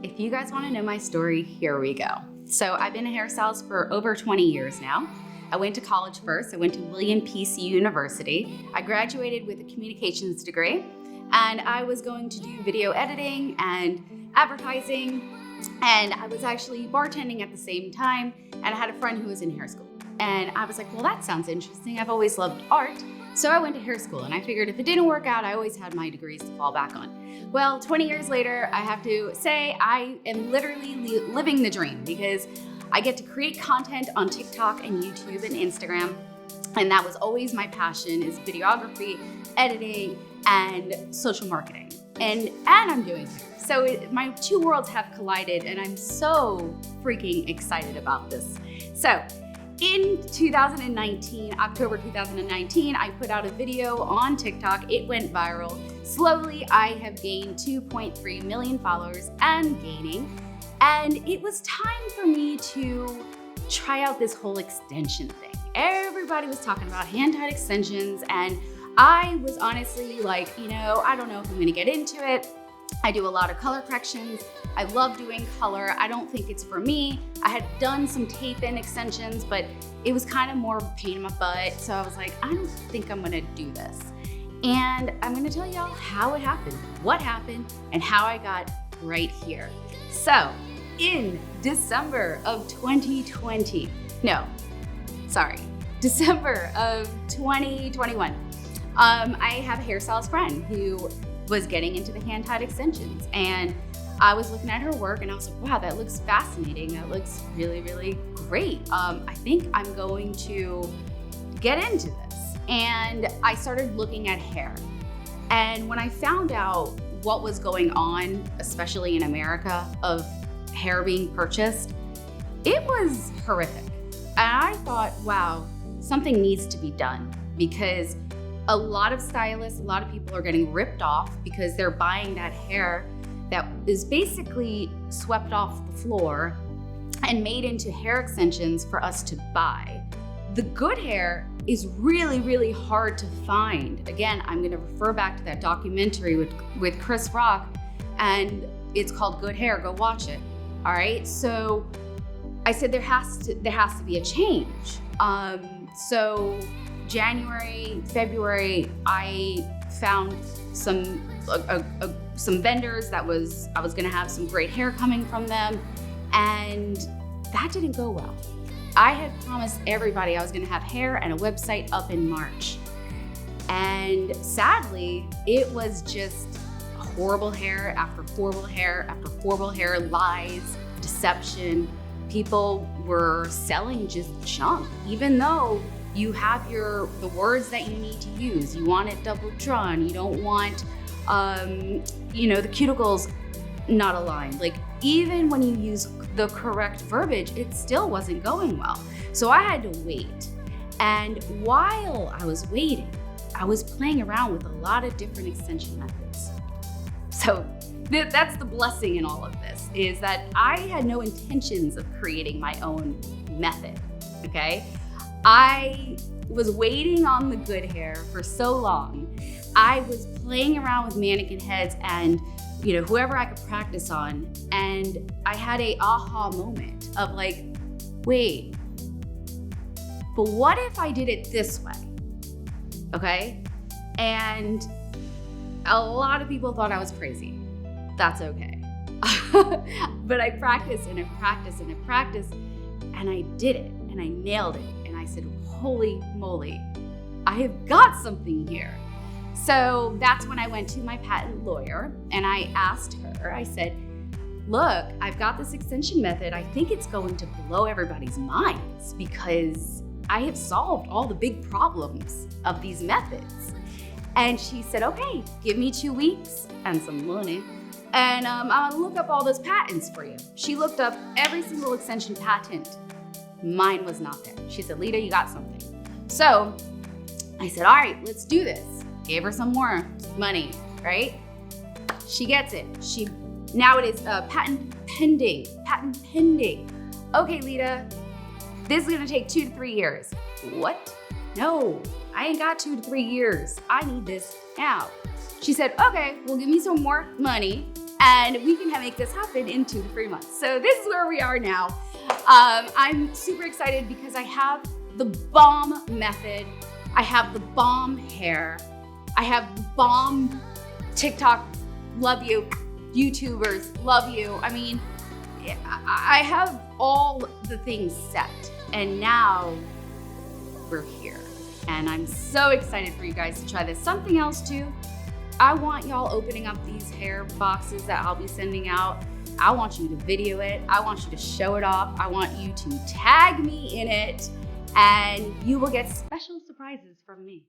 If you guys want to know my story, here we go. So I've been a hairstylist for over 20 years now. I went to college first. I went to William P.C. University. I graduated with a communications degree, and I was going to do video editing and advertising, and I was actually bartending at the same time, and I had a friend who was in hair school. And I was like, well, that sounds interesting. I've always loved art. So I went to hair school, and I figured if it didn't work out, I always had my degrees to fall back on. Well, 20 years later, I have to say I am literally living the dream, because I get to create content on TikTok and YouTube and Instagram. And that was always my passion, is videography, editing, and social marketing. And I'm doing hair. So my two worlds have collided, and I'm so freaking excited about this. So in 2019, October 2019, I put out a video on TikTok. It went viral. Slowly, I have gained 2.3 million followers and gaining. And it was time for me to try out this whole extension thing. Everybody was talking about hand-tied extensions, and I was honestly like, I don't know if I'm gonna get into it. I do a lot of color corrections. I love doing color. I don't think it's for me. I had done some tape-in extensions, but it was kind of more of a pain in my butt. So I was like, I don't think I'm gonna do this. And I'm gonna tell y'all how it happened, what happened, and how I got right here. So in December of 2021, I have a hairstylist friend who was getting into the hand-tied extensions, and I was looking at her work and I was like, wow, that looks fascinating. That looks really, really great. I think I'm going to get into this. And I started looking at hair. And when I found out what was going on, especially in America, of hair being purchased, it was horrific. And I thought, wow, something needs to be done, because a lot of stylists, a lot of people are getting ripped off because they're buying that hair that is basically swept off the floor and made into hair extensions for us to buy. The good hair is really, really hard to find. Again, I'm gonna refer back to that documentary with Chris Rock, and it's called Good Hair, go watch it, all right? So I said there has to be a change. So January, February, I found some vendors I was gonna have some great hair coming from them, and that didn't go well. I had promised everybody I was gonna have hair and a website up in March. And sadly, it was just horrible hair after horrible hair after horrible hair, lies, deception. People were selling just junk, even though you have the words that you need to use. You want it double drawn. You don't want, the cuticles not aligned. Like, even when you use the correct verbiage, it still wasn't going well. So I had to wait. And while I was waiting, I was playing around with a lot of different extension methods. So that's the blessing in all of this, is that I had no intentions of creating my own method, okay? I was waiting on the good hair for so long. I was playing around with mannequin heads and whoever I could practice on. And I had a aha moment of like, wait, but what if I did it this way? Okay? And a lot of people thought I was crazy. That's okay. But I practiced and I practiced and I practiced, and I did it and I nailed it. And I said, holy moly, I have got something here. So that's when I went to my patent lawyer and I asked her, I said, look, I've got this extension method. I think it's going to blow everybody's minds, because I have solved all the big problems of these methods. And she said, okay, give me 2 weeks and some money, and I'm gonna look up all those patents for you. She looked up every single extension patent. Mine was not there. She said, Leda, you got something. So I said, all right, let's do this. Gave her some more money, right? She gets it. Now it is patent pending. Okay, Leda, this is gonna take 2 to 3 years. What? No, I ain't got 2 to 3 years. I need this now. She said, okay, well, give me some more money and we can make this happen in 2 to 3 months. So this is where we are now. I'm super excited because I have the bomb method. I have the bomb hair. I have the bomb TikTok, love you, YouTubers, love you. I mean, I have all the things set, and now we're here. And I'm so excited for you guys to try this. Something else too, I want y'all opening up these hair boxes that I'll be sending out. I want you to video it. I want you to show it off. I want you to tag me in it, and you will get special surprises from me.